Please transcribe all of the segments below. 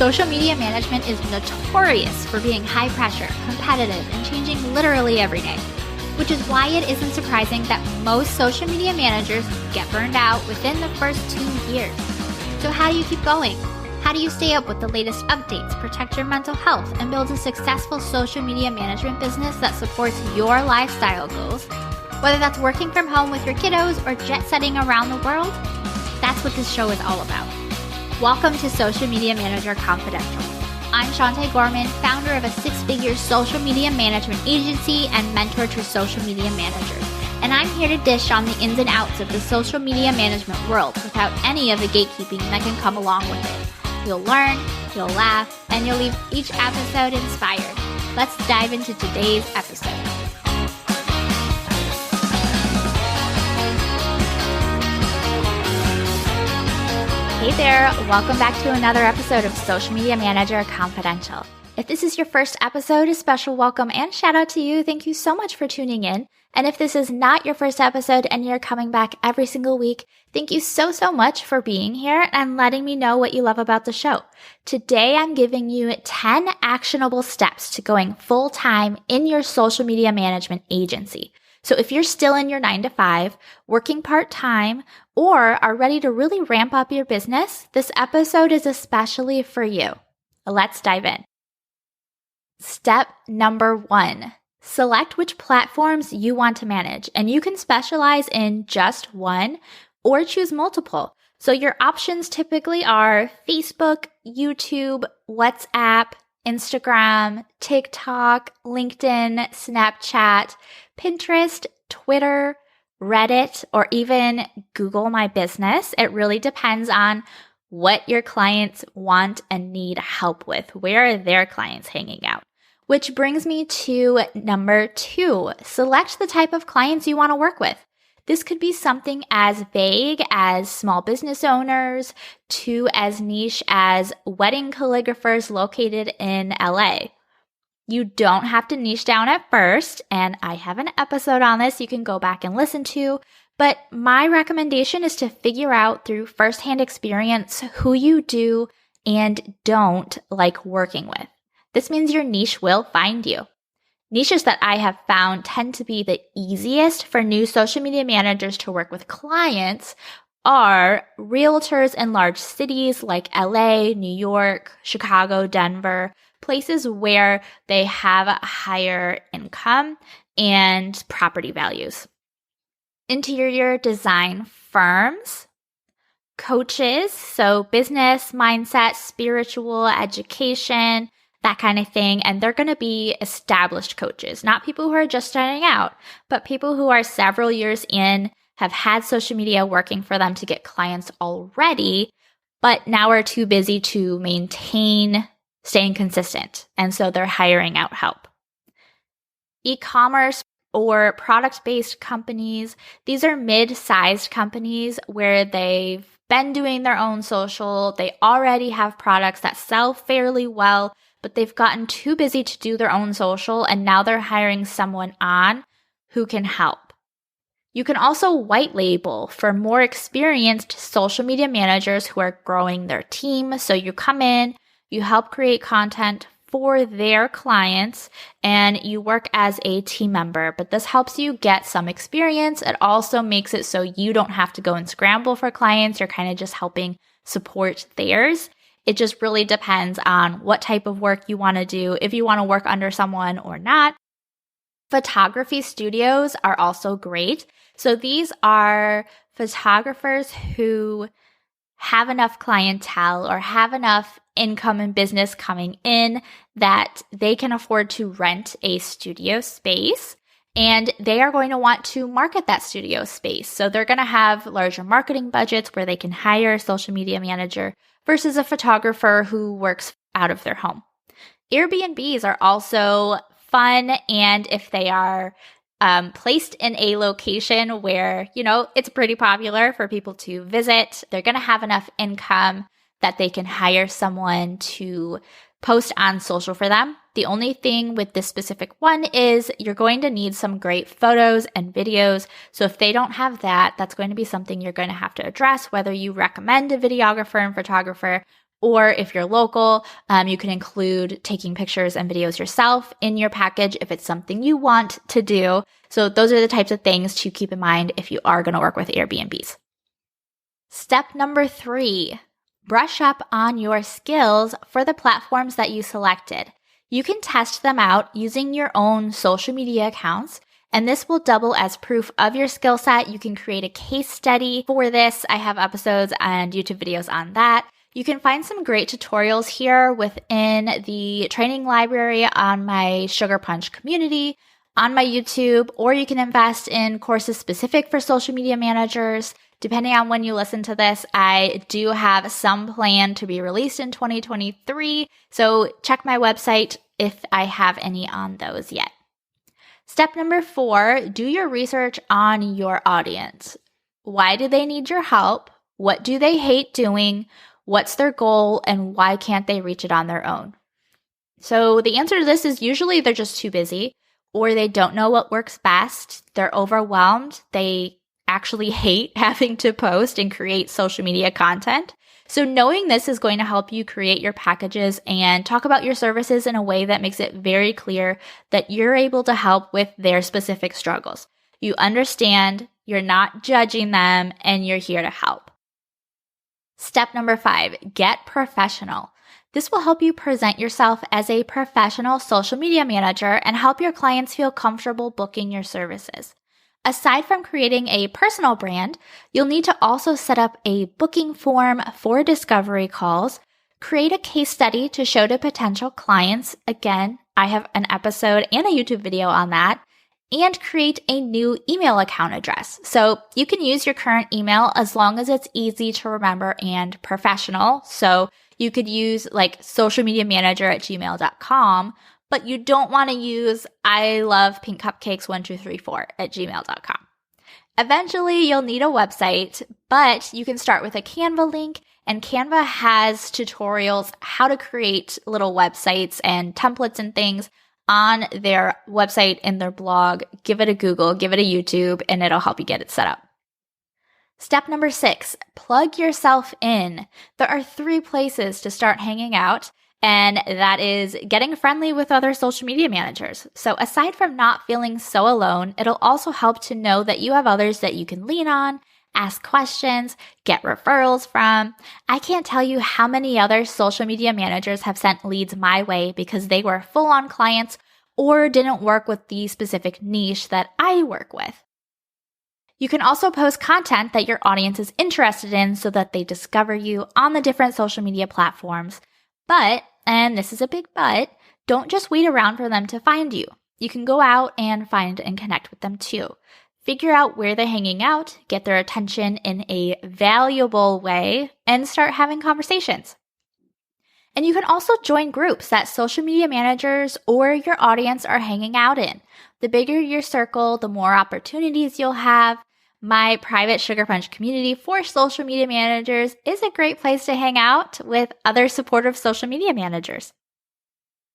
Social media management is notorious for being high pressure, competitive, and changing literally every day, which is why it isn't surprising that most social media managers get burned out within the first 2 years. So how do you keep going? How do you stay up with the latest updates, protect your mental health, and build a successful social media management business that supports your lifestyle goals? Whether that's working from home with your kiddos or jet setting around the world, that's what this show is all about. Welcome to Social Media Manager Confidential. I'm Shantae Gorman, founder of a 6-figure social media management agency and mentor to social media managers. And I'm here to dish on the ins and outs of the social media management world without any of the gatekeeping that can come along with it. You'll learn, you'll laugh, and you'll leave each episode inspired. Let's dive into today's episode. Hey there, welcome back to another episode of Social Media Manager Confidential. If this is your first episode, a special welcome and shout out to you. Thank you so much for tuning in. And if this is not your first episode and you're coming back every single week, thank you so much for being here and letting me know what you love about the show. Today, I'm giving you 10 actionable steps to going full-time in your social media management agency. So if you're still in your 9-to-5, working part-time, or are ready to really ramp up your business, this episode is especially for you. Let's dive in. Step number 1. Select which platforms you want to manage, and you can specialize in just one or choose multiple. So your options typically are Facebook, YouTube, WhatsApp, Instagram, TikTok, LinkedIn, Snapchat, Pinterest, Twitter, Reddit, or even Google My Business. It really depends on what your clients want and need help with. Where are their clients hanging out? Which brings me to number 2, select the type of clients you want to work with. This could be something as vague as small business owners to as niche as wedding calligraphers located in LA. You don't have to niche down at first, and I have an episode on this you can go back and listen to, but my recommendation is to figure out through firsthand experience who you do and don't like working with. This means your niche will find you. Niches that I have found tend to be the easiest for new social media managers to work with clients are realtors in large cities like LA, New York, Chicago, Denver, places where they have a higher income and property values. Interior design firms, coaches, so business, mindset, spiritual, education, that kind of thing. And they're going to be established coaches, not people who are just starting out, but people who are several years in, have had social media working for them to get clients already, but now are too busy to maintain staying consistent. And so they're hiring out help. E-commerce or product-based companies, these are mid-sized companies where they've been doing their own social. They already have products that sell fairly well, but they've gotten too busy to do their own social, and now they're hiring someone on who can help. You can also white label for more experienced social media managers who are growing their team. So you come in, you help create content for their clients, and you work as a team member. But this helps you get some experience. It also makes it so you don't have to go and scramble for clients. You're kind of just helping support theirs. It just really depends on what type of work you want to do, if you want to work under someone or not. Photography studios are also great. So these are photographers who have enough clientele or have enough income and business coming in that they can afford to rent a studio space, and they are going to want to market that studio space. So they're going to have larger marketing budgets where they can hire a social media manager versus a photographer who works out of their home. Airbnbs are also fun, and if they are placed in a location where, it's pretty popular for people to visit, they're going to have enough income that they can hire someone to post on social for them. The only thing with this specific one is you're going to need some great photos and videos. So if they don't have that, that's going to be something you're going to have to address, whether you recommend a videographer and photographer Or if you're local, you can include taking pictures and videos yourself in your package if it's something you want to do. So those are the types of things to keep in mind if you are going to work with Airbnbs. Step number 3, brush up on your skills for the platforms that you selected. You can test them out using your own social media accounts, and this will double as proof of your skill set. You can create a case study for this. I have episodes and YouTube videos on that. You can find some great tutorials here within the training library on my Sugar Punch community, on my YouTube, or you can invest in courses specific for social media managers. Depending on when you listen to this, I do have some planned to be released in 2023, so check my website if I have any on those yet. Step number 4, do your research on your audience. Why do they need your help? What do they hate doing? What's their goal? And why can't they reach it on their own? So the answer to this is usually they're just too busy, or they don't know what works best. They're overwhelmed. They actually hate having to post and create social media content. So knowing this is going to help you create your packages and talk about your services in a way that makes it very clear that you're able to help with their specific struggles. You understand, you're not judging them, and you're here to help. Step number 5, get professional. This will help you present yourself as a professional social media manager and help your clients feel comfortable booking your services. Aside from creating a personal brand, you'll need to also set up a booking form for discovery calls, create a case study to show to potential clients. Again, I have an episode and a YouTube video on that, and create a new email account address. So you can use your current email as long as it's easy to remember and professional. So you could use like socialmediamanager@gmail.com, but you don't want to use ilovepinkcupcakes1234@gmail.com. Eventually, you'll need a website, but you can start with a Canva link, and Canva has tutorials how to create little websites and templates and things on their website in their blog. Give it a Google, give it a YouTube, and it'll help you get it set up. Step number 6, plug yourself in. There are 3 places to start hanging out, and that is getting friendly with other social media managers. So aside from not feeling so alone, it'll also help to know that you have others that you can lean on, ask questions, get referrals from. I can't tell you how many other social media managers have sent leads my way because they were full-on clients or didn't work with the specific niche that I work with. You can also post content that your audience is interested in so that they discover you on the different social media platforms. But, and this is a big but, don't just wait around for them to find you. You can go out and find and connect with them too. Figure out where they're hanging out, get their attention in a valuable way, and start having conversations. And you can also join groups that social media managers or your audience are hanging out in. The bigger your circle, the more opportunities you'll have. My private Sugar Punch community for social media managers is a great place to hang out with other supportive social media managers.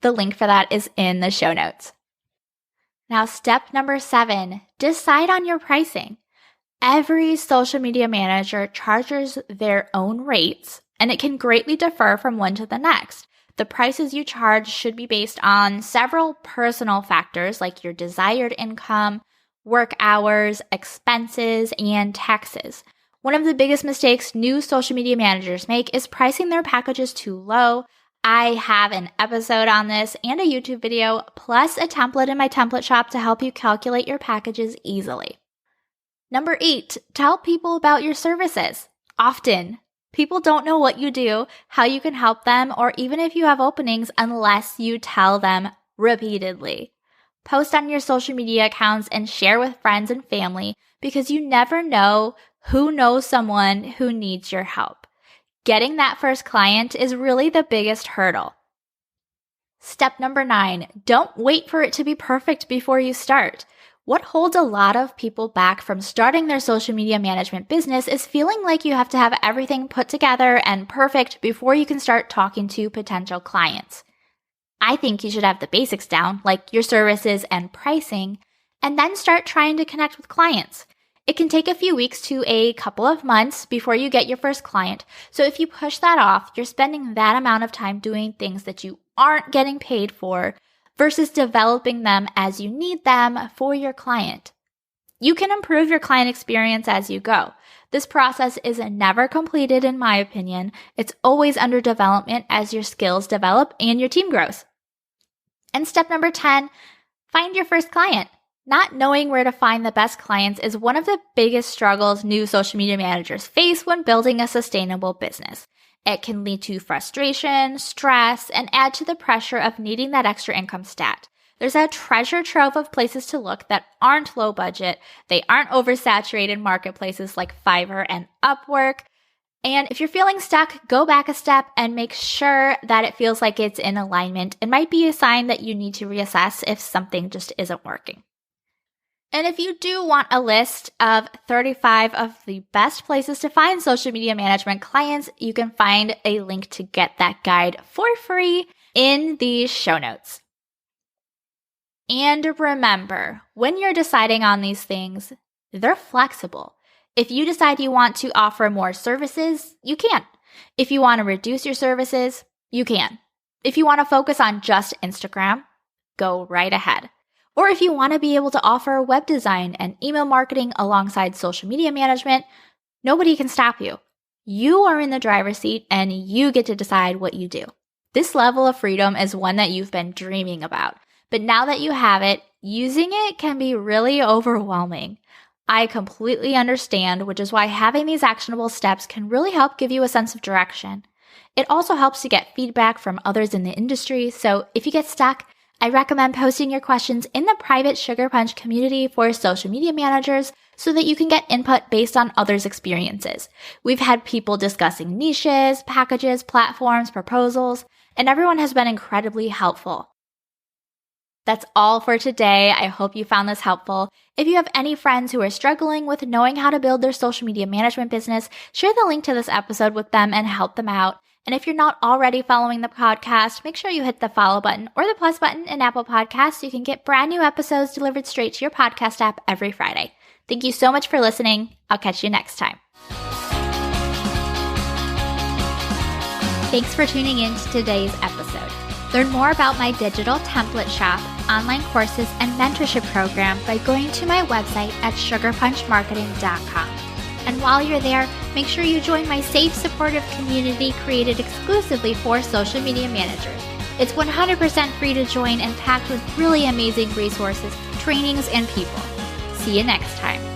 The link for that is in the show notes. Now, step number 7, decide on your pricing. Every social media manager charges their own rates, and it can greatly differ from one to the next. The prices you charge should be based on several personal factors like your desired income, work hours, expenses, and taxes. One of the biggest mistakes new social media managers make is pricing their packages too low. I have an episode on this and a YouTube video, plus a template in my template shop to help you calculate your packages easily. Number 8, tell people about your services. Often, people don't know what you do, how you can help them, or even if you have openings unless you tell them repeatedly. Post on your social media accounts and share with friends and family because you never know who knows someone who needs your help. Getting that first client is really the biggest hurdle. Step number 9, don't wait for it to be perfect before you start. What holds a lot of people back from starting their social media management business is feeling like you have to have everything put together and perfect before you can start talking to potential clients. I think you should have the basics down, like your services and pricing, and then start trying to connect with clients. It can take a few weeks to a couple of months before you get your first client. So if you push that off, you're spending that amount of time doing things that you aren't getting paid for versus developing them as you need them for your client. You can improve your client experience as you go. This process is never completed, in my opinion. It's always under development as your skills develop and your team grows. And step number 10, find your first client. Not knowing where to find the best clients is one of the biggest struggles new social media managers face when building a sustainable business. It can lead to frustration, stress, and add to the pressure of needing that extra income stat. There's a treasure trove of places to look that aren't low budget. They aren't oversaturated marketplaces like Fiverr and Upwork. And if you're feeling stuck, go back a step and make sure that it feels like it's in alignment. It might be a sign that you need to reassess if something just isn't working. And if you do want a list of 35 of the best places to find social media management clients, you can find a link to get that guide for free in the show notes. And remember, when you're deciding on these things, they're flexible. If you decide you want to offer more services, you can. If you want to reduce your services, you can. If you want to focus on just Instagram, go right ahead. Or if you want to be able to offer web design and email marketing alongside social media management, nobody can stop you. You are in the driver's seat and you get to decide what you do. This level of freedom is one that you've been dreaming about. But now that you have it, using it can be really overwhelming. I completely understand, which is why having these actionable steps can really help give you a sense of direction. It also helps to get feedback from others in the industry, so if you get stuck, I recommend posting your questions in the private Sugar Punch community for social media managers so that you can get input based on others' experiences. We've had people discussing niches, packages, platforms, proposals, and everyone has been incredibly helpful. That's all for today. I hope you found this helpful. If you have any friends who are struggling with knowing how to build their social media management business, share the link to this episode with them and help them out. And if you're not already following the podcast, make sure you hit the follow button or the plus button in Apple Podcasts so you can get brand new episodes delivered straight to your podcast app every Friday. Thank you so much for listening. I'll catch you next time. Thanks for tuning in to today's episode. Learn more about my digital template shop, online courses, and mentorship program by going to my website at sugarpunchmarketing.com. And while you're there, make sure you join my safe, supportive community created exclusively for social media managers. It's 100% free to join and packed with really amazing resources, trainings, and people. See you next time.